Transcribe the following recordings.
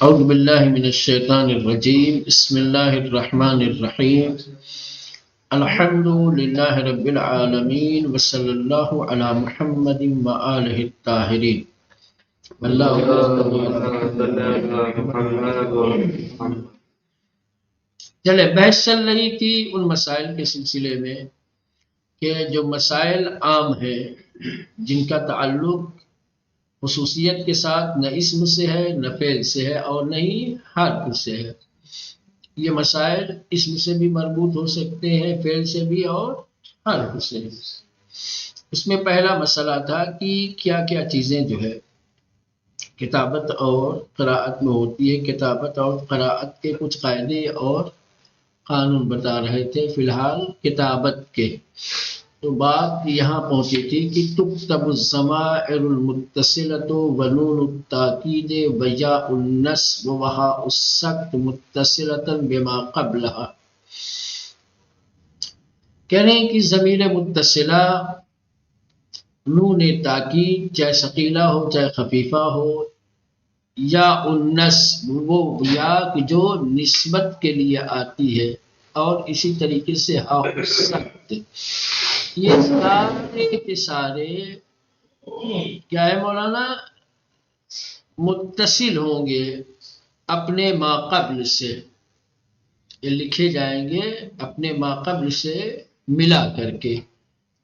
اعوذ باللہ من الشیطان الرجیم بسم اللہ الرحمن الرحیم الحمد للہ رب العالمین وصلی اللہ علی محمد وآلہ الطاہرین چلے بحث چل رہی تھی ان مسائل کے سلسلے میں کہ جو مسائل عام ہیں جن کا تعلق خصوصیت کے ساتھ نہ اسم سے ہے نہ فعل سے ہے اور نہ ہی حرف سے ہے. یہ مسائل اسم سے بھی مربوط ہو سکتے ہیں، فعل سے بھی اور حرف سے. اس میں پہلا مسئلہ تھا کہ کیا کیا چیزیں جو ہے کتابت اور قراءت میں ہوتی ہے. کتابت اور قراءت کے کچھ قاعدے اور قانون بتا رہے تھے فی الحال کتابت کے. تو بات یہاں پہنچی تھی کہ تکتب الضمائر المتصلۃ ونون التاکید ویاء النصب وہاء السکت متصلۃ بما قبلها. کہہ رہے ہیں کہ ضمیر متصلہ نون تاکید چاہے ثقیلہ ہو چاہے خفیفہ ہو، یا النصب وہ یا جو نسبت کے لیے آتی ہے، اور اسی طریقے سے ہاء السکت، یہ سارے کے سارے کیا ہے مولانا متصل ہوں گے اپنے ما قبل سے. یہ لکھے جائیں گے اپنے ما قبل سے ملا کر کے.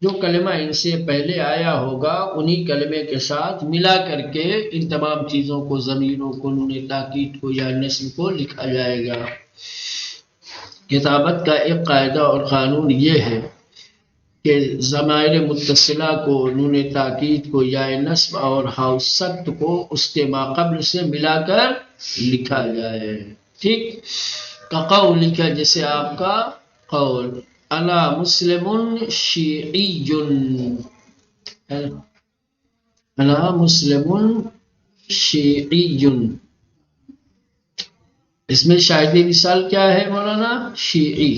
جو کلمہ ان سے پہلے آیا ہوگا انہی کلمے کے ساتھ ملا کر کے ان تمام چیزوں کو، ضمیروں کو، نون تاکید کو یا نصب کو لکھا جائے گا. کتابت کا ایک قاعدہ اور قانون یہ ہے کہ ضمائر متصلہ کو، نون تاکید کو، یا نصب اور ہاء السکت کو اس کے ما قبل سے ملا کر لکھا جائے. ٹھیک، قول کا جیسے آپ کا قول انا مسلم شیعی، انا مسلم شیعی، اس میں شاہدی مثال کیا ہے مولانا؟ شیعی.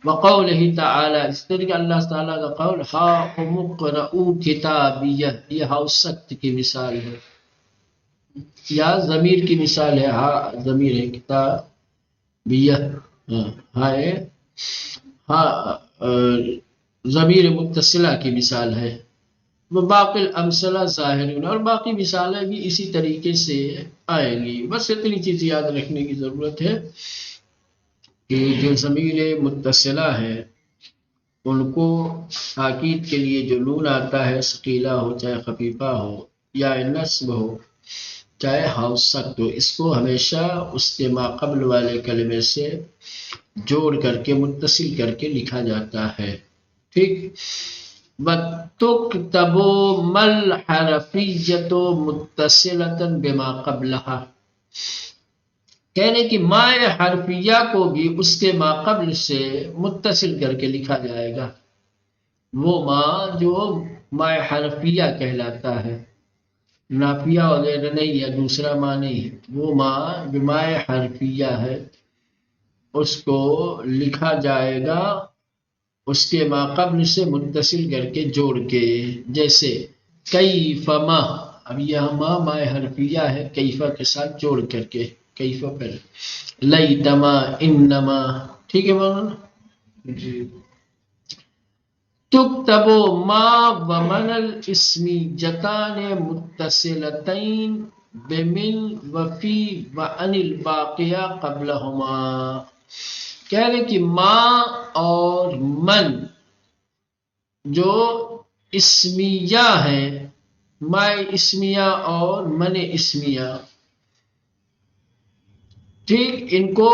وقولہ تعالی، اس طریقے اللہ تعالیٰ کا قول ہاؤم اقرؤوا کتابیہ، یہ ہاء السکت کی مثال ہے، یا ضمیر کی مثال ہے. ہاں ضمیر ہے، کتابیہ ہاں ضمیر متصلہ کی مثال ہے. وہ باقی الامثلہ ظاہرون، اور باقی مثالیں بھی اسی طریقے سے آئیں گی. بس اتنی چیز یاد رکھنے کی ضرورت ہے کہ جو ضمیر متصلہ ہے ان کو تاکید کے لیے جو نون آتا ہے، ثقیلہ ہو چاہے خفیفہ ہو، یا نصب ہو چاہے ہاء السکت ہو، اس کو ہمیشہ اس کے ما قبل والے کلمے سے جوڑ کر کے متصل کر کے لکھا جاتا ہے. ٹھیک. وَتُكْتَبُ مَا الْحَرَفِيَّةُ مُتَّصِلَةً بِمَا قَبْلَهَا. کہنے کہ ما حرفیہ کو بھی اس کے ما قبل سے متصل کر کے لکھا جائے گا. وہ ما جو ما حرفیہ کہلاتا ہے، نافیہ وغیرہ نہیں ہے، دوسرا ما نہیں ہے. وہ ما جو ما حرفیہ ہے اس کو لکھا جائے گا اس کے ما قبل سے متصل کر کے جوڑ کے. جیسے کیف ما، اب یہ ما حرفیہ ہے، کیفہ کے ساتھ جوڑ کر کے، کیفہ پر لیتما انما. ٹھیک ہے مولانا جی. تکتب ما ومن الاسمیتان متصلتین بمن وفی وعن الباقیہ قبلہما. کہہ رہے کہ ما اور من جو اسمیہ ہیں، ما اسمیہ اور من اسمیہ، ٹھیک، ان کو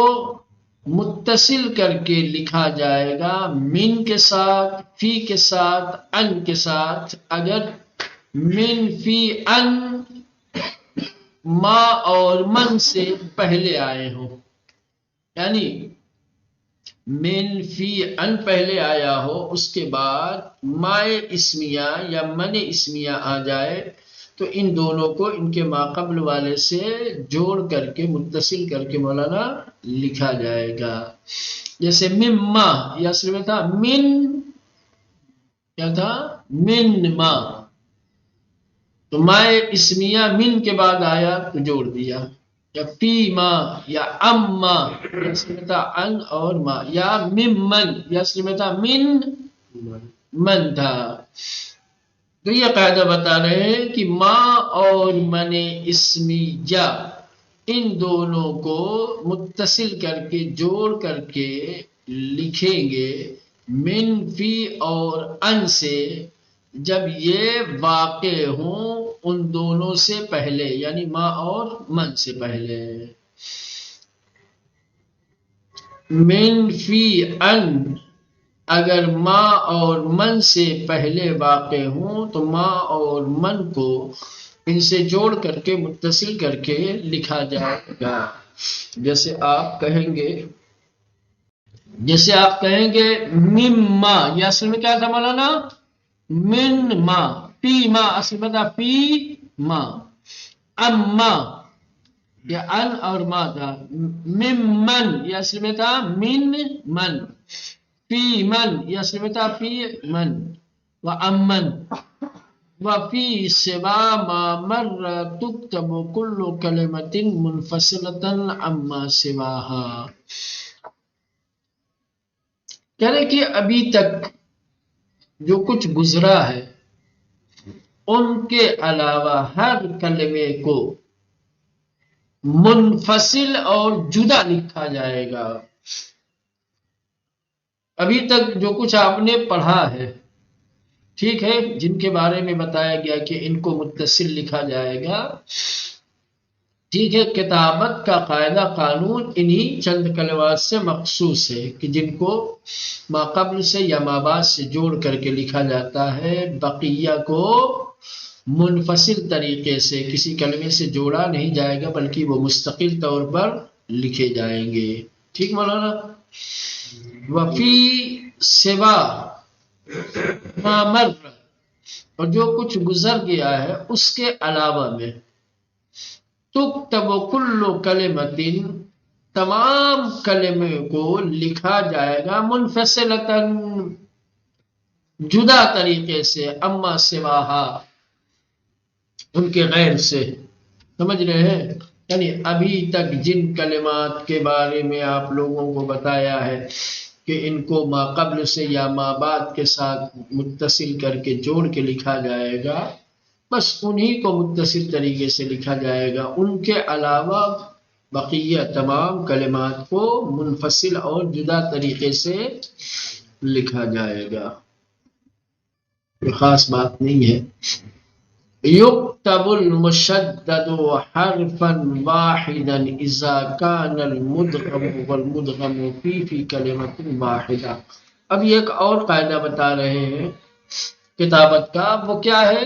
متصل کر کے لکھا جائے گا من کے ساتھ، فی کے ساتھ، ان کے ساتھ. اگر من، فی، ان ما اور من سے پہلے آئے ہوں، یعنی من، فی، ان پہلے آیا ہو، اس کے بعد ما اسمیہ یا من اسمیہ آ جائے، تو ان دونوں کو ان کے ما قبل والے سے جوڑ کر کے متصل کر کے مولانا لکھا جائے گا. جیسے مما، یہ اصل میں تھا من، کیا تھا؟ من ما. تو مائے اسمیہ من کے بعد آیا تو جوڑ دیا، یا فی ما یا اما یا اصل میں تھا ان اور ما، یا ممن یا اصل میں تھا من من تھا۔ تو یہ قاعدہ بتا رہے ہیں کہ ما اور من اسمیہ ان دونوں کو متصل کر کے جوڑ کر کے لکھیں گے من فی اور ان سے، جب یہ واقع ہوں ان دونوں سے پہلے، یعنی ما اور من سے پہلے۔ من فی ان اگر ما اور من سے پہلے واقع ہوں تو ما اور من کو ان سے جوڑ کر کے متصل کر کے لکھا جائے گا۔ جیسے آپ کہیں گے مما، یہ اصل میں کیا تھا مولانا؟ من ما، پی ما اصل میں تھا پی ما، اما یہ ان اور ما تھا، ممن یہ اصل میں تھا من من، فی من یہ اصل میں تھا فی من، و امن وفی سوا ما مر تکتب کل کلمۃ منفصلۃ عما سواها۔ کہہ رہے کہ ابھی تک جو کچھ گزرا ہے ان کے علاوہ ہر کلمے کو منفصل اور جدا لکھا جائے گا۔ ابھی تک جو کچھ آپ نے پڑھا ہے، ٹھیک ہے، جن کے بارے میں بتایا گیا کہ ان کو متصل لکھا جائے گا، ٹھیک ہے، کتابت کا قاعدہ قانون انہی چند کلمات سے مخصوص ہے کہ جن کو ما قبل سے یا ما بعد سے جوڑ کر کے لکھا جاتا ہے، بقیہ کو منفصل طریقے سے کسی کلمے سے جوڑا نہیں جائے گا بلکہ وہ مستقل طور پر لکھے جائیں گے۔ ٹھیک مولانا؟ وفی سوا ما مر اور جو کچھ گزر گیا ہے اس کے علاوہ میں، تکتب کل کلمۃ تمام کلمے کو لکھا جائے گا منفصلتاً جدا طریقے سے، اما سواہا ان کے غیر سے۔ سمجھ رہے ہیں؟ یعنی ابھی تک جن کلمات کے بارے میں آپ لوگوں کو بتایا ہے کہ ان کو ما قبل سے یا ما بعد کے ساتھ متصل کر کے جوڑ کے لکھا جائے گا، بس انہی کو متصل طریقے سے لکھا جائے گا، ان کے علاوہ بقیہ تمام کلمات کو منفصل اور جدا طریقے سے لکھا جائے گا۔ یہ خاص بات نہیں ہے۔ یکتب المشدد حرفا واحدا اذا كان المدغم والمدغم فی کلمۃ واحدہ۔ اب یہ ایک اور قاعدہ بتا رہے ہیں کتابت کا، وہ کیا ہے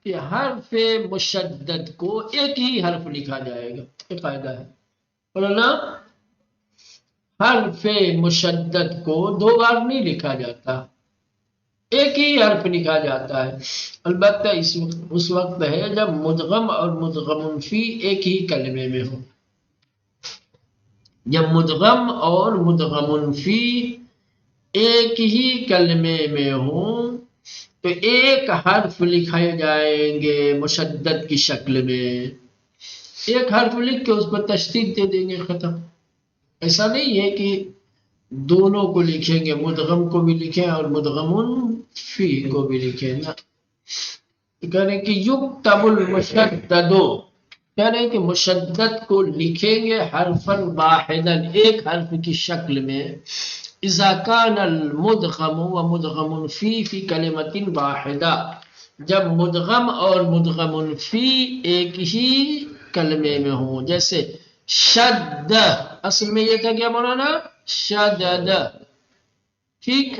کہ حرف مشدد کو ایک ہی حرف لکھا جائے گا۔ یہ قاعدہ ہے مولانا، حرف مشدد کو دو بار نہیں لکھا جاتا، ایک ہی حرف لکھا جاتا ہے، البتہ اس وقت ہے جب مدغم اور مدغم فی ایک ہی کلمے میں ہو۔ جب مدغم اور مدغم فی ایک ہی کلمے میں ہوں تو ایک حرف لکھائے جائیں گے مشدد کی شکل میں، ایک حرف لکھ کے اس پر تشدید دے دیں گے، ختم۔ ایسا نہیں ہے کہ دونوں کو لکھیں گے، مدغم کو بھی لکھیں اور مدغم فی کو بھی لکھیں نا۔ کہہ رہے ہیں کہ یکتب المشدد، کہہ رہے ہیں کہ مشدد کو لکھیں گے حرفا واحدا ایک حرف کی شکل میں، اذا کان المدغم و مدغم فی کلمۃ واحدہ، جب مدغم اور مدغم فی ایک ہی کلمے میں ہوں۔ جیسے شد، اصل میں یہ تھا کیا مولانا؟ شدد، ٹھیک،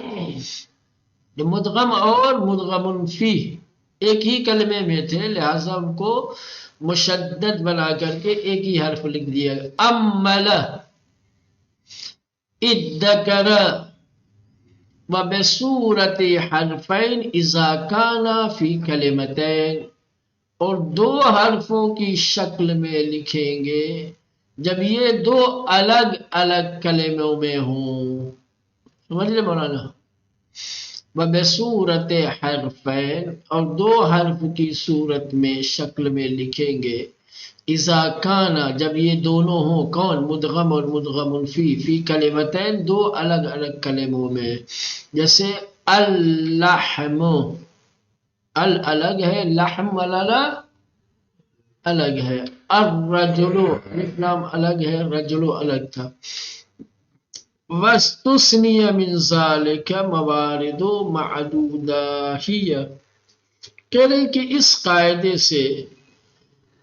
جو مدغم اور مدغم فی ایک ہی کلمے میں تھے لہذا ان کو مشدد بنا کر کے ایک ہی حرف لکھ دیا گیا۔ امل، ادکر، وبصورت حرفین اذا کان فی کلمتین، اور دو حرفوں کی شکل میں لکھیں گے جب یہ دو الگ الگ کلموں میں ہوں۔ سمجھ لے مولانا؟ وبصورت حرفین، اور دو حرف کی صورت میں شکل میں لکھیں گے، اذا کانا، جب یہ دونوں ہوں، کون؟ مدغم اور مدغم فی کلمتین، دو الگ الگ کلموں میں. جیسے اللحم، الگ ہے، لحم والا الگ ہے. الرجل، الف لام الگ ہے، رجل الگ تھا. واستثنی من ذالک موارد معدودہ ہی، کہہ رہے کہ اس قاعدے سے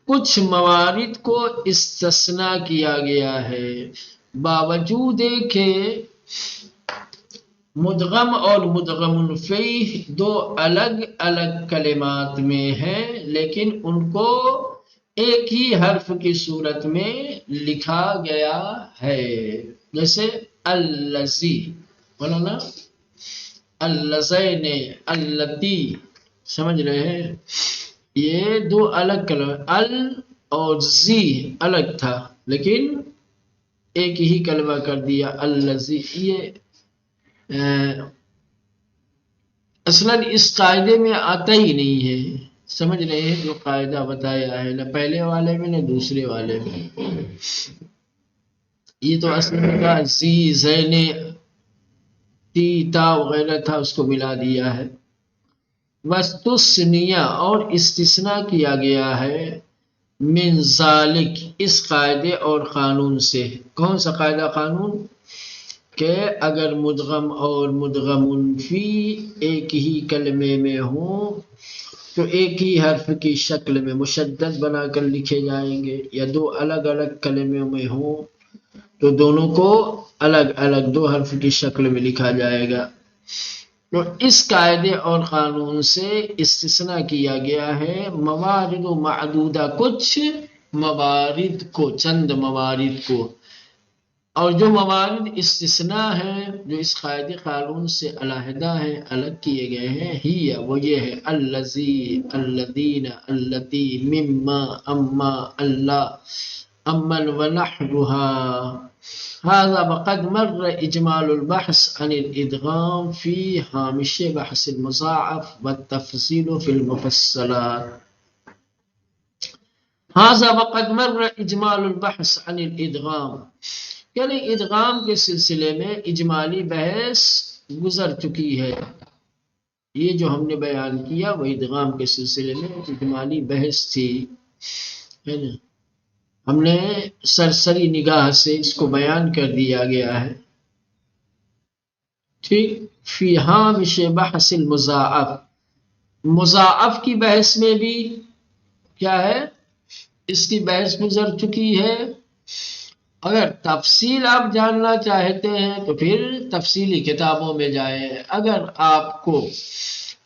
کچھ موارد کو استثناء کیا گیا ہے، باوجود کہ مدغم اور مدغم فیہ دو الگ الگ کلمات میں ہیں، لیکن ان کو ایک ہی حرف کی صورت میں لکھا گیا ہے. جیسے اللذی، بولا نا، اللذین، اللتی، سمجھ رہے ہیں؟ یہ دو الگ کلمہ، ال اور زی الگ تھا لیکن ایک ہی کلمہ کر دیا اللذی. یہ اصلاً اس قاعدے میں آتا ہی نہیں ہے، سمجھ رہے ہیں؟ جو قاعدہ بتایا ہے، نہ پہلے والے میں نہ دوسرے والے میں. یہ تو اصل میں کا زی، زین، تی، تا وغیرہ تھا، اس کو ملا دیا ہے. واستثنیہ، اور استثناء کیا گیا ہے، من ذالک، اس قاعدے اور قانون سے. کون سا قاعدہ قانون؟ کہ اگر مدغم اور مدغم فی ایک ہی کلمے میں ہوں تو ایک ہی حرف کی شکل میں مشدد بنا کر لکھے جائیں گے، یا دو الگ الگ کلموں میں ہوں تو دونوں کو الگ الگ دو حرف کی شکل میں لکھا جائے گا. تو اس قاعدے اور قانون سے استثناء کیا گیا ہے موارد و معدودہ، کچھ موارد کو، چند موارد کو. اور جو موارد استثناء ہیں، جو اس قاعدے قانون سے علیحدہ ہیں، الگ کیے گئے ہیں، ہی وہ یہ ہے الذی، الذین، اللتی، مما، اما، اللہ، امن ونحوها. هذا وقد مر اجمال البحث عن الادغام في هامش بحث المضاعف والتفصيل في المفصلات. هذا وقد مر اجمال البحث عن الادغام، یعنی ادغام کے سلسلے میں اجمالی بحث گزر چکی ہے. یہ جو ہم نے بیان کیا وہ ادغام کے سلسلے میں اجمالی بحث تھی، ہے نا؟ ہم نے سرسری نگاہ سے اس کو بیان کر دیا گیا ہے. ٹھیک. فی ہامش بحث المضاعف، مضاعف کی بحث میں بھی کیا ہے؟ اس کی بحث گزر چکی ہے. اگر تفصیل آپ جاننا چاہتے ہیں تو پھر تفصیلی کتابوں میں جائیں. اگر آپ کو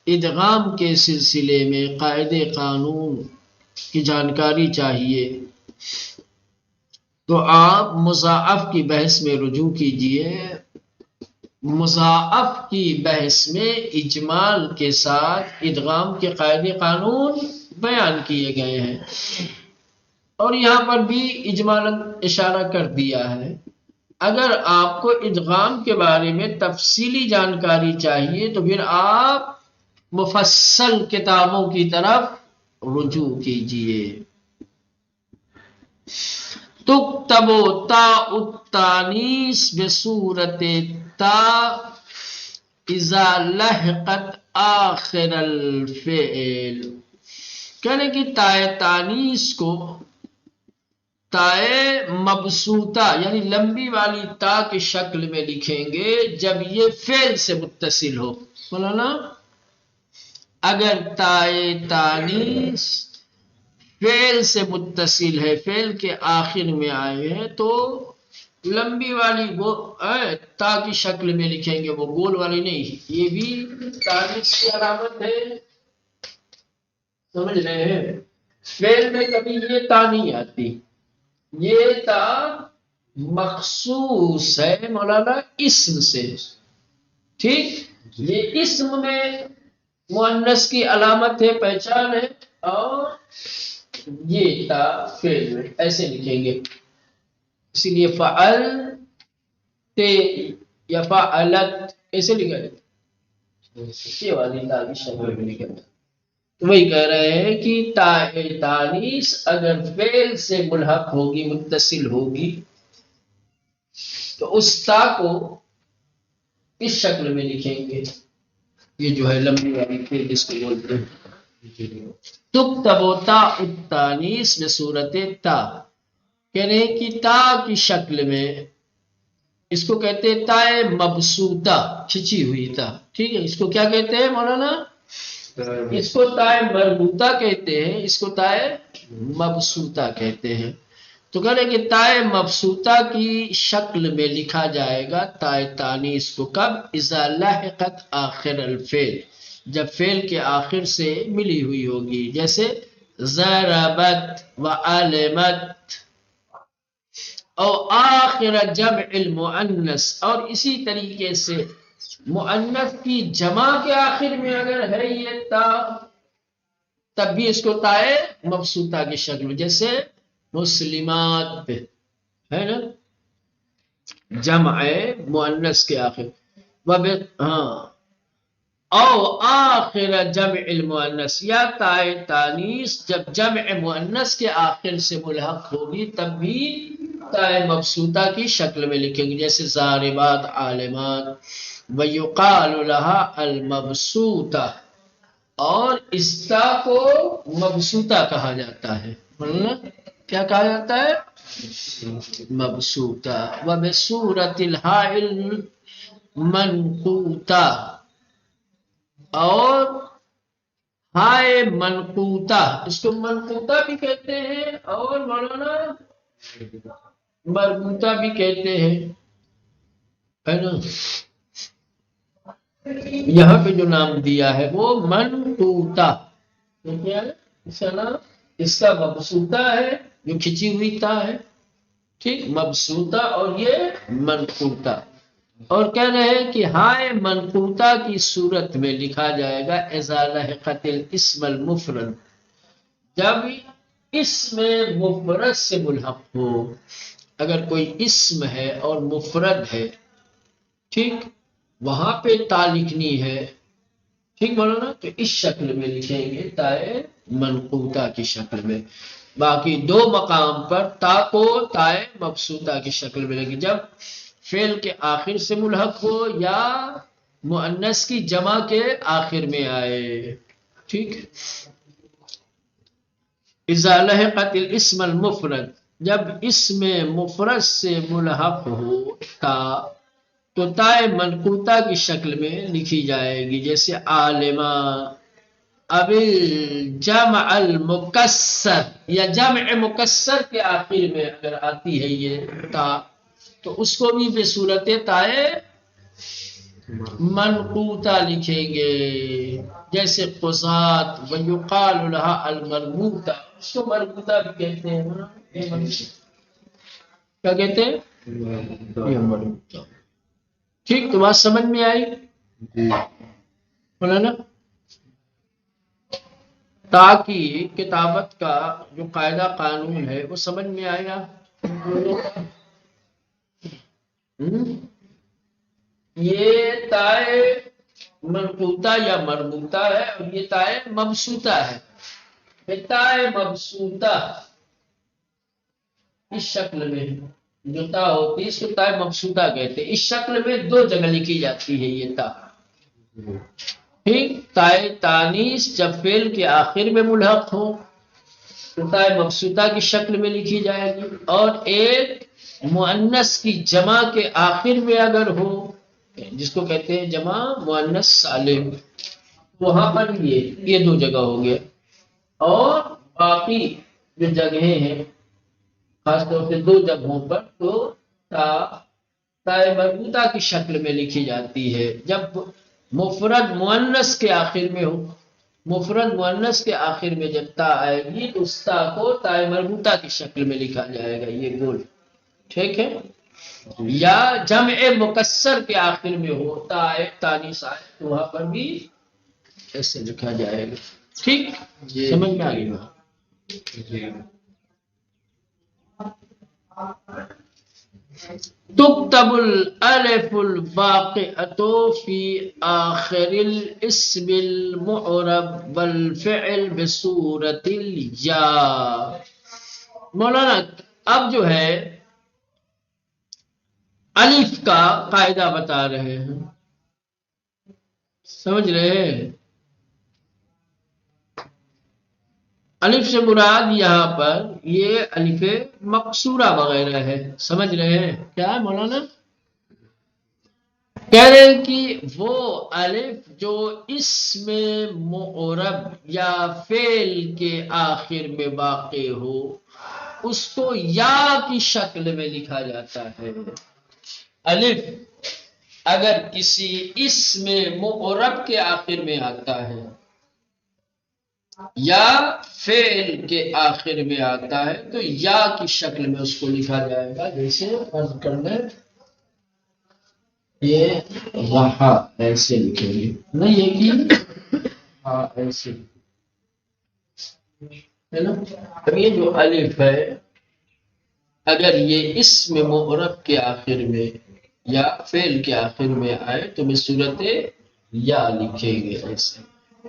ادغام کے سلسلے میں قاعدے قانون کی جانکاری چاہیے تو آپ مضاعف کی بحث میں رجوع کیجئے. مضاعف کی بحث میں اجمال کے ساتھ ادغام کے قاعدے قانون بیان کیے گئے ہیں، اور یہاں پر بھی اجمالاً اشارہ کر دیا ہے. اگر آپ کو ادغام کے بارے میں تفصیلی جانکاری چاہیے تو پھر آپ مفصل کتابوں کی طرف رجوع کیجئے. تکتب تاء التانیث بصورت تا اذا لحقت آخر الفعل، کہنے کی تائے تانیث کو تائے مبسوطہ یعنی لمبی والی تا کی شکل میں لکھیں گے جب یہ فعل سے متصل ہو. مولانا، اگر تائے تانیث فعل سے متصل ہے، فعل کے آخر میں آئے ہیں تو لمبی والی تا کی شکل میں لکھیں گے، وہ گول والی نہیں. یہ بھی تانیث کی علامت ہے، سمجھ رہے ہیں؟ فعل میں کبھی یہ تا نہیں آتی، یہ تا مخصوص ہے مولانا اسم سے. ٹھیک. یہ اسم میں مؤنث کی علامت ہے، پہچان ہے، اور یہ تا فعل میں ایسے لکھیں گے. اسی لیے فعلت یا فعلت ایسے لکھا ہے. یہ والی تا کی شکل میں نکلتا ہے۔ تو وہی کہہ رہے ہیں کہ تا تانیث اگر فعل سے ملحق ہوگی، متصل ہوگی، تو اس تا کو اس شکل میں لکھیں گے، یہ جو ہے لمبی والی فعل جس کو بولتے ہیں، تکتب تاء التانیث بصورت تا، کہنے کہ تا کی شکل میں، اس کو کہتے ہیں تائے مبسوطہ، کھچی ہوئی تا، ٹھیک ہے، اس کو کیا کہتے ہیں مولانا؟ اس کو تائے مربوطہ کہتے ہیں، اس کو تائے مبسوطہ کہتے ہیں۔ تو کہہ رہے کہ تائے مبسوطہ کی شکل میں لکھا جائے گا تائے تانیث کو کب؟ اذا لحقت آخر الفعل، جب فعل کے آخر سے ملی ہوئی ہوگی، جیسے ضربت وعلمت، او آخر جمع المؤنث، اور اسی طریقے سے مؤنث کی جمع کے آخر میں اگر ہے یہ تا، تب بھی اس کو تائے مبسوطہ کی شکل میں، جیسے مسلمات پہ ہے نا، جمع مؤنث کے آخر، ہاں، او آخر جمع المؤنث، یا تائے تانیث جب جمع مؤنث کے آخر سے ملحق ہوگی تب بھی تائے مبسوطہ کی شکل میں لکھیں گے، جیسے ضاربات، عالمات، ویقال لها المبسوطہ، اور اس تا کو مبسوطہ کہا جاتا ہے، کیا کہا جاتا ہے؟ مبسوطہ۔ وبصورت الہاء المنقوطہ، اور ہائے منقوطہ، اس کو منقوطہ بھی کہتے ہیں اور مولانا مربوطہ بھی کہتے ہیں، ہے نا؟ یہاں پہ جو نام دیا ہے وہ منقوطہ، کیا ہے اس کا نام؟ اس کا مبسوطہ ہے جو کھچی ہوئی تا ہے، ٹھیک، مبسوطہ، اور یہ منقوطہ، اور کہہ رہے ہیں کہ ہائے منقوطہ کی صورت میں لکھا جائے گا اذا لحقت الاسم المفرد، جب اسم مفرد سے ملحق ہو، اگر کوئی اسم ہے اور مفرد ہے، ٹھیک، وہاں پہ تا لکھنی ہے، ٹھیک مولانا، تو اس شکل میں لکھیں گے تائے منقوطہ کی شکل میں۔ باقی دو مقام پر تا کو تائے مبسوطہ کی شکل میں لگے، جب فعل کے آخر سے ملحق ہو یا مؤنث کی جمع کے آخر میں آئے، ٹھیک۔ اذا لحقت الاسم المفرد، جب اسم مفرد سے ملحق ہو تا، تو تائے منقوطہ کی شکل میں لکھی جائے گی، جیسے عالمہ، اب جمع المکسر، یا جمع مکسر کے آخر میں اگر آتی ہے یہ تا، تو اس کو بھی بصورت تائے منقوطہ لکھیں گے، جیسے قضات، ویقال لها المربوطہ، اس کو مربوطہ بھی کہتے ہیں، کیا کہتے ہیں؟ یہ مربوطہ، ٹھیک، تو بات سمجھ میں آئی مولانا؟ تا کی کتابت کا جو قاعدہ قانون ہے وہ سمجھ میں آیا؟ یہ تائے منقوطہ یا مربوطہ ہے، اور یہ تائے مبسوطہ ہے۔ تائے مبسوطہ اس شکل میں جو تا ہوتی ہے اس کو تائے مبسوطہ کہتے ہیں، اس شکل میں دو جگہ لکھی جاتی ہے یہ تا، ٹھیک، تائے تانیث جب فعل کے آخر میں ملحق ہو تو تائے مبسوطہ کی شکل میں لکھی جائے گی، اور ایک مؤنث کی جمع کے آخر میں اگر ہو، جس کو کہتے ہیں جمع مؤنث سالم، وہاں پر یہ دو جگہ ہو گیا، اور باقی جو جگہیں ہیں خاص طور سے دو جگہوں پر تو تائے مربوطہ کی شکل میں لکھی جاتی ہے، جب مفرد مؤنث کے آخر میں ہو، مفرد مؤنث کے آخر میں جب تا آئے گی تو اس تا کو تائے مربوطہ کی شکل میں لکھا جائے گا، یہ گول، ٹھیک ہے، یا جمع مکسر کے آخر میں ہو تائے تانیث آئے تو وہاں پر بھی ایسے لکھا جائے گا، ٹھیک، سمجھ میں آ گئی بات؟ تكتب الألف الباقية في آخر الاسم المعرب والفعل بصورة الياء. مولانا اب جو ہے الف کا قاعدہ بتا رہے ہیں، سمجھ رہے ہیں؟ الف سے مراد یہاں پر یہ الف مقصورہ وغیرہ ہے، سمجھ رہے ہیں کیا ہے مولانا؟ کہہ رہے ہیں کہ وہ الف جو اسم معرب یا فعل کے آخر میں واقع ہو اس کو یا کی شکل میں لکھا جاتا ہے۔ الف اگر کسی اسم معرب کے آخر میں آتا ہے یا فعل کے آخر میں آتا ہے تو یا کی شکل میں اس کو لکھا جائے گا، جیسے فرض کر لیں یہ رہا، ایسے لکھیں گے، نہیں یہ کہ ہاں ایسے ہے نا۔ اب یہ جو الف ہے اگر یہ اسم معرب کے آخر میں یا فعل کے آخر میں آئے تو میں صورت یا لکھیں گے ایسے،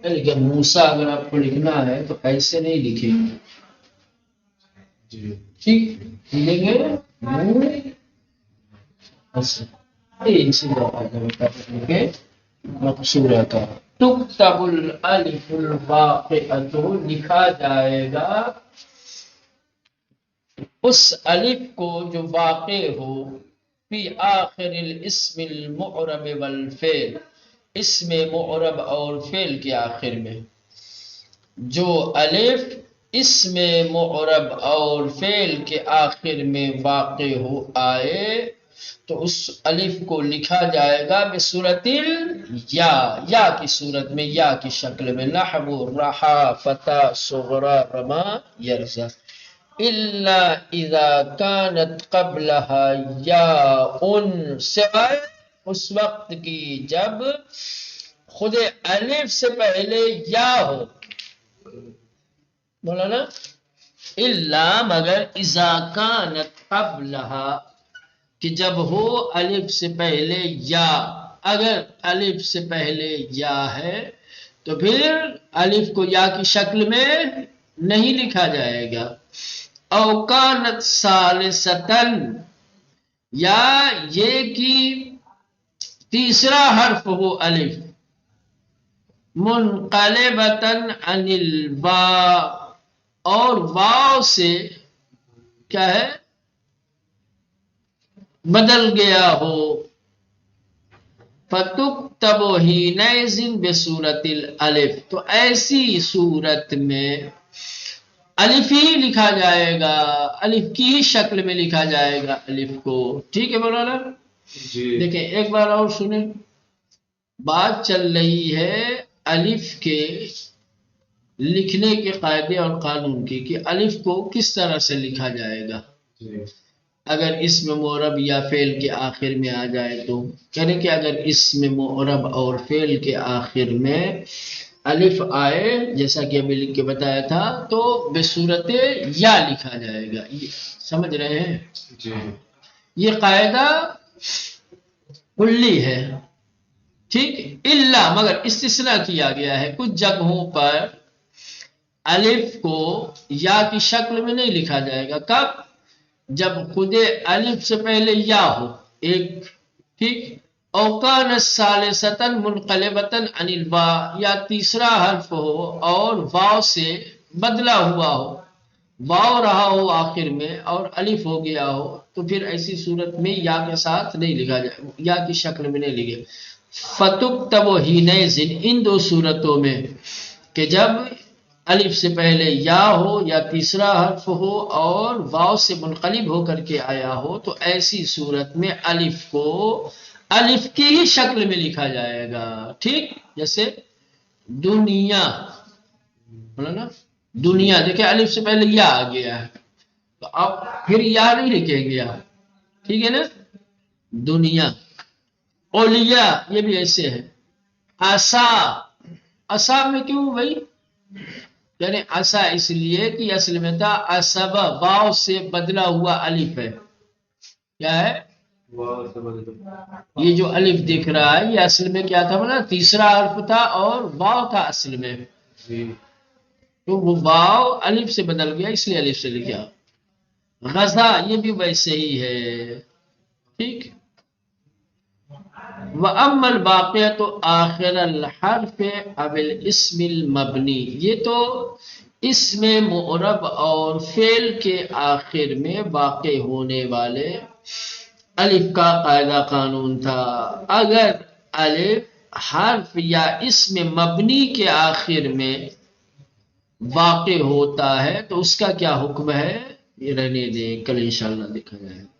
لیکن موسیٰ اگر آپ کو لکھنا ہے تو ایسے نہیں لکھیں گے، ٹھیک لکھیں گے ایسے، اسی طرح مقصورہ کا تکتب الالف الواقعۃ، لکھا جائے گا اس الف کو جو واقع ہو فی آخر الاسم المعرب والفعل، اسم معرب اور فعل کے آخر میں، جو الف اسم معرب اور فعل کے آخر میں واقع ہو آئے تو اس الف کو لکھا جائے گا بصورت یا، یا کی صورت میں، یا کی شکل میں، نحو رحا فتح صغرا رما یرزا، الا اذا كانت قبلها یاء، سوائے اس وقت کی جب خود الف سے پہلے یا ہو، مولانا الا مگر اذا كانت قبلها، کہ جب ہو الف سے پہلے یا، اگر الف سے پہلے یا ہے تو پھر الف کو یا کی شکل میں نہیں لکھا جائے گا۔ او کانت ثالثتاً، یا یہ کہ تیسرا حرف ہو الف منقلبتاً عن الواو، اور واو سے کیا ہے بدل گیا ہو، فَتُكْتَبُ حِينَئِذٍ بِصُورَةِ الْأَلِف، تو ایسی صورت میں الف ہی لکھا جائے گا، الف کی ہی شکل میں لکھا جائے گا الف کو، ٹھیک ہے مولانا جی؟ دیکھیں ایک بار اور سنیں، بات چل رہی ہے الف کے لکھنے کے قاعدے اور قانون کی کہ الف کو کس طرح سے لکھا جائے گا اگر اسم معرب یا فعل کے آخر میں آ جائے تو، کہنے کہ اگر اسم معرب اور فعل کے آخر میں الف آئے جیسا کہ ابھی لکھ کے بتایا تھا تو بصورت یا لکھا جائے گا، یہ سمجھ رہے ہیں جی؟ یہ قاعدہ کلی ہے، ٹھیک، الا مگر استثناء کیا گیا ہے، کچھ جگہوں پر الف کو یا کی شکل میں نہیں لکھا جائے گا، کب؟ جب خود الف سے پہلے یا ہو ایک، ٹھیک، او کانت ثالثتاً منقلبتاً عن الواو، یا تیسرا حرف ہو اور واو سے بدلا ہوا ہو، واو رہا ہو آخر میں اور الف ہو گیا ہو تو پھر ایسی صورت میں یا کے ساتھ نہیں لکھا جائے، یا کی شکل میں نہیں لکھے۔ فَتُكْتَبُ حِينَئِذٍ، ان دو صورتوں میں کہ جب الف سے پہلے یا ہو یا تیسرا حرف ہو اور واو سے منقلب ہو کر کے آیا ہو تو ایسی صورت میں الف کو الف کی ہی شکل میں لکھا جائے گا، ٹھیک، جیسے دنیا، نا دنیا، دیکھیں الف سے پہلے یا آ گیا ہے تو اب پھر یا نہیں لکھیں گے آپ، ٹھیک ہے نا، دنیا۔ اولیاء یہ بھی ایسے ہے، عصا، عصا میں کیوں بھائی؟ یعنی عصا اس لیے کہ اصل میں تھا عصبہ، واو سے بدلا ہوا الف ہے، کیا ہے؟ یہ جو الف دکھ رہا ہے یہ اصل میں کیا تھا؟ بنا تیسرا حرف تھا اور واو تھا اصل میں، تو وہ واو الف سے بدل گیا اس لیے الف سے لکھا۔ غزا یہ بھی ویسے ہی ہے، ٹھیک۔ وَأَمَّا الْبَاقِيَةُ آخِرَ الْحَرْفِ أَوِ الْاسْمِ الْمَبْنِي، یہ تو اسم معرب اور فعل کے آخر میں واقع ہونے والے الف کا قاعدہ قانون تھا۔ اگر الف حرف یا اسم مبنی کے آخر میں واقع ہوتا ہے تو اس کا کیا حکم ہے؟ یہ رہنے دیں، کل انشاءاللہ دیکھا جائے۔